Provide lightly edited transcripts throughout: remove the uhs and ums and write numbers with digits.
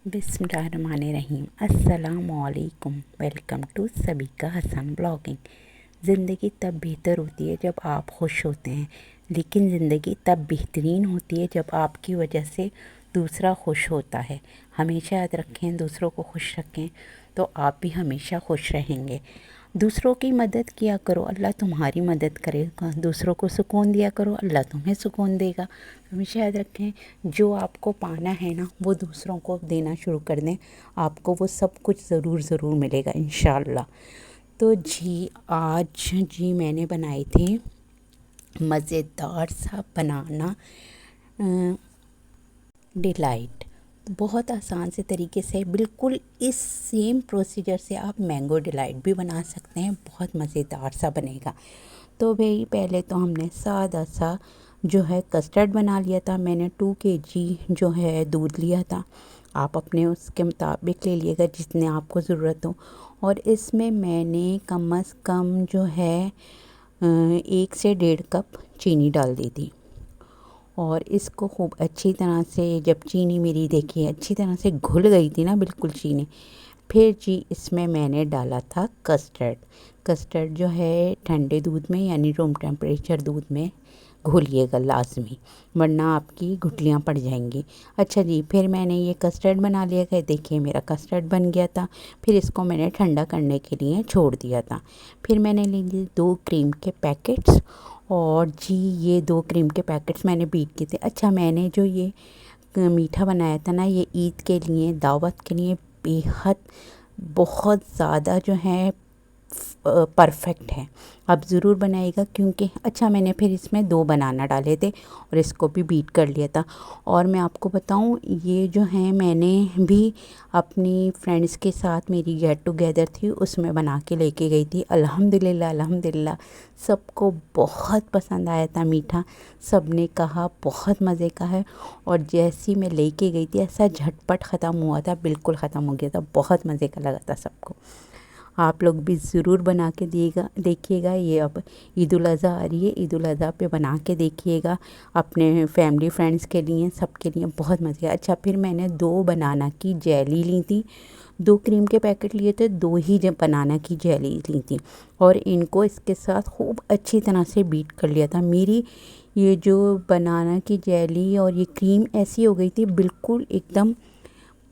बिस्मिल्लाहिर्रहमानिर्रहीम। अस्सलामुअलैकुम। Welcome to Sabika Hasan blogging. ज़िंदगी तब बेहतर होती है जब आप खुश होते हैं, लेकिन ज़िंदगी तब बेहतरीन होती है जब आपकी वजह से दूसरा खुश होता है। हमेशा याद रखें, दूसरों को खुश रखें तो आप भी हमेशा खुश रहेंगे। दूसरों की मदद किया करो, अल्लाह तुम्हारी मदद करेगा। दूसरों को सुकून दिया करो, अल्लाह तुम्हें सुकून देगा। हमेशा याद रखें, जो आपको पाना है ना, वो दूसरों को देना शुरू कर दें, आपको वो सब कुछ ज़रूर मिलेगा इंशाअल्लाह। तो जी आज जी मैंने बनाए थे मज़ेदार सा बनाना डिलाइट। बहुत आसान से तरीके से, बिल्कुल इस सेम प्रोसीजर से आप मैंगो डिलाइट भी बना सकते हैं। बहुत मज़ेदार सा बनेगा। तो भाई पहले तो हमने सादा सा जो है कस्टर्ड बना लिया था। मैंने 2 kg जो है दूध लिया था। आप अपने उसके मुताबिक ले लिएगा जितने आपको ज़रूरत हो। और इसमें मैंने कम से कम जो है 1 से 1.5 कप चीनी डाल दी थी। और इसको खूब अच्छी तरह से, जब चीनी मेरी देखिए अच्छी तरह से घुल गई थी ना, बिल्कुल चीनी, फिर जी इसमें मैंने डाला था कस्टर्ड। कस्टर्ड जो है ठंडे दूध में यानी रूम टेम्परेचर दूध में घोलिएगा लाजमी, वरना आपकी गुठलियाँ पड़ जाएंगी। अच्छा जी, फिर मैंने ये कस्टर्ड बना लिया कि देखिए मेरा कस्टर्ड बन गया था। फिर इसको मैंने ठंडा करने के लिए छोड़ दिया था। फिर मैंने ले लिए 2 क्रीम के पैकेट्स। और जी ये 2 क्रीम के पैकेट्स मैंने बीट किए थे। अच्छा, मैंने जो ये मीठा बनाया था ना, ये ईद के लिए, दावत के लिए बेहद बहुत ज़्यादा जो है परफेक्ट है। आप ज़रूर बनाइएगा, क्योंकि अच्छा मैंने फिर इसमें 2 बनाना डाले थे और इसको भी बीट कर लिया था। और मैं आपको बताऊं, ये जो है मैंने भी अपनी फ्रेंड्स के साथ, मेरी गेट टुगेदर थी उसमें बना के लेके गई थी। अल्हम्दुलिल्लाह सबको बहुत पसंद आया था मीठा। सब ने कहा बहुत मज़े का है। और जैसी मैं लेके गई थी ऐसा झटपट ख़त्म हुआ था, बिल्कुल ख़त्म हो गया था। बहुत मज़े का लगा था सबको। आप लोग भी ज़रूर बना के देखिएगा। ये अब ईद उल अज़हा आ रही है, ईद उल अज़हा पे बना के देखिएगा अपने फैमिली फ्रेंड्स के लिए, सबके लिए बहुत मज़े। अच्छा, फिर मैंने 2 बनाना की जेली ली थी। 2 क्रीम के पैकेट लिए थे, 2 ही बनाना की जेली ली थी। और इनको इसके साथ खूब अच्छी तरह से बीट कर लिया था। मेरी ये जो बनाना की जेली और ये क्रीम ऐसी हो गई थी, बिल्कुल एकदम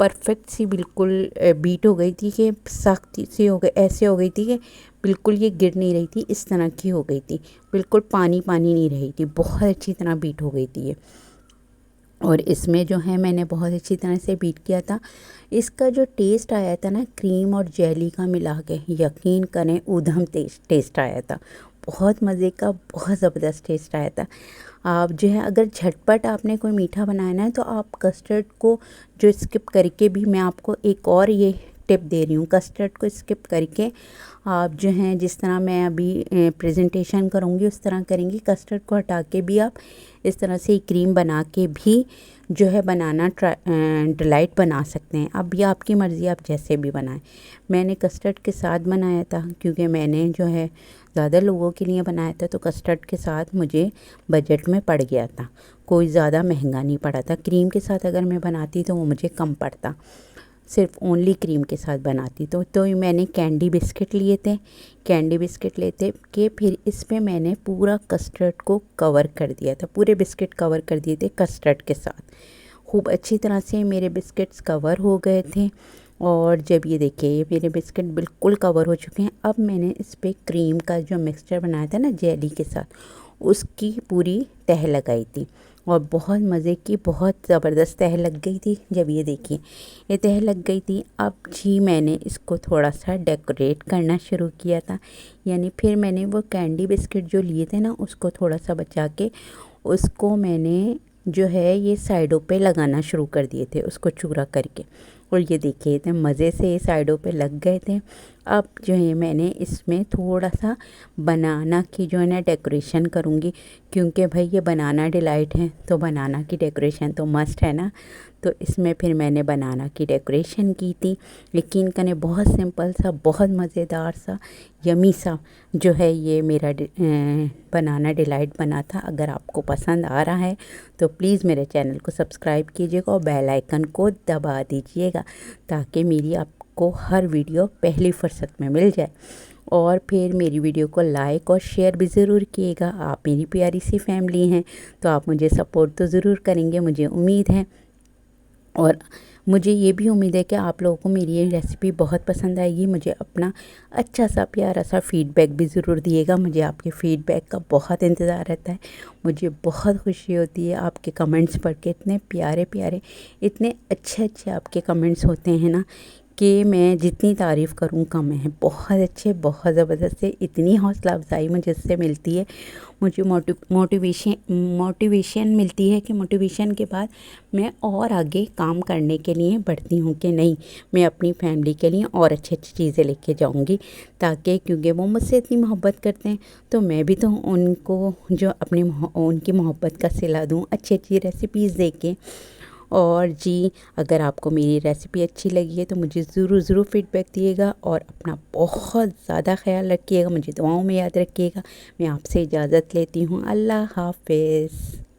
परफेक्ट सी, बिल्कुल बीट हो गई थी कि सख्त सी हो गई, ऐसे हो गई थी कि बिल्कुल ये गिर नहीं रही थी, इस तरह की हो गई थी। बिल्कुल पानी पानी नहीं रही थी, बहुत अच्छी तरह बीट हो गई थी ये। और इसमें जो है मैंने बहुत अच्छी तरह से बीट किया था। इसका जो टेस्ट आया था ना, क्रीम और जेली का मिला के, यकीन करें ऊधम टेस्ट आया था। बहुत मज़े का, बहुत ज़बरदस्त टेस्ट आया था। आप जो है अगर झटपट आपने कोई मीठा बनाना है तो आप कस्टर्ड को जो स्किप करके भी, मैं आपको एक और ये टिप दे रही हूँ, कस्टर्ड को स्किप करके आप जो हैं, जिस तरह मैं अभी प्रेजेंटेशन करूँगी उस तरह करेंगी। कस्टर्ड को हटा के भी आप इस तरह से क्रीम बना के भी जो है बनाना डिलाइट बना सकते हैं। अब ये आपकी मर्ज़ी, आप जैसे भी बनाएं। मैंने कस्टर्ड के साथ बनाया था, क्योंकि मैंने जो है ज़्यादा लोगों के लिए बनाया था, तो कस्टर्ड के साथ मुझे बजट में पड़ गया था, कोई ज़्यादा महंगा नहीं पड़ा था। क्रीम के साथ अगर मैं बनाती तो वो मुझे कम पड़ता, सिर्फ ओनली क्रीम के साथ बनाती तो मैंने कैंडी बिस्किट लिए थे। कैंडी बिस्किट लेते के फिर इस पे मैंने पूरा कस्टर्ड को कवर कर दिया था, पूरे बिस्किट कवर कर दिए थे कस्टर्ड के साथ। खूब अच्छी तरह से मेरे बिस्किट्स कवर हो गए थे। और जब ये देखिए ये मेरे बिस्किट बिल्कुल कवर हो चुके हैं, अब मैंने इस पर क्रीम का जो मिक्सचर बनाया था ना जेली के साथ, उसकी पूरी तह लगाई थी। और बहुत मज़े की, बहुत ज़बरदस्त तह लग गई थी। जब ये देखिए ये तह लग गई थी, अब जी मैंने इसको थोड़ा सा डेकोरेट करना शुरू किया था। यानी फिर मैंने वो कैंडी बिस्किट जो लिए थे ना, उसको थोड़ा सा बचा के उसको मैंने जो है ये साइडों पे लगाना शुरू कर दिए थे, उसको चूरा करके। और ये देखिए इतने मज़े से ये साइडों पे लग गए थे। अब जो है मैंने इसमें थोड़ा सा बनाना की जो है ना डेकोरेशन करूँगी, क्योंकि भाई ये बनाना डिलाइट है तो बनाना की डेकोरेशन तो मस्ट है ना। तो इसमें फिर मैंने बनाना की डेकोरेशन की थी। यकीन करें बहुत सिंपल सा, बहुत मज़ेदार सा, यमी सा जो है ये मेरा बनाना डिलाइट बना था। अगर आपको पसंद आ रहा है तो प्लीज़ मेरे चैनल को सब्सक्राइब कीजिएगा और बेल आइकन को दबा दीजिएगा। दीजिएगा ताकि मेरी आपको हर वीडियो पहली फुर्सत में मिल जाए। और फिर मेरी वीडियो को लाइक और शेयर भी ज़रूर किएगा। आप मेरी प्यारी सी फैमिली हैं तो आप मुझे सपोर्ट तो ज़रूर करेंगे, मुझे उम्मीद है। और मुझे ये भी उम्मीद है कि आप लोगों को मेरी ये रेसिपी बहुत पसंद आएगी। मुझे अपना अच्छा सा प्यारा सा फ़ीडबैक भी ज़रूर दिएगा। मुझे आपके फ़ीडबैक का बहुत इंतज़ार रहता है। मुझे बहुत खुशी होती है आपके कमेंट्स पढ़ के, इतने प्यारे प्यारे, इतने अच्छे अच्छे आपके कमेंट्स होते हैं ना कि मैं जितनी तारीफ़ करूँ कम है। बहुत अच्छे, बहुत ज़बरदस्त है। इतनी हौसला अफ़ज़ाई मुझे इससे मिलती है, मुझे मोटिवेशन मिलती है कि मोटिवेशन के बाद मैं और आगे काम करने के लिए बढ़ती हूँ कि नहीं, मैं अपनी फैमिली के लिए और अच्छी अच्छी चीज़ें लेके जाऊँगी। ताकि क्योंकि वो मुझसे इतनी मोहब्बत करते हैं तो मैं भी तो उनको जो अपनी उनकी मोहब्बत का सिला दूँ अच्छी अच्छी रेसिपीज़ दे के। और जी, अगर आपको मेरी रेसिपी अच्छी लगी है तो मुझे ज़रूर ज़रूर फ़ीडबैक दिएगा और अपना बहुत ज़्यादा ख्याल रखिएगा, मुझे दुआओं में याद रखिएगा। मैं आपसे इजाज़त लेती हूँ। अल्लाह हाफ़िज़।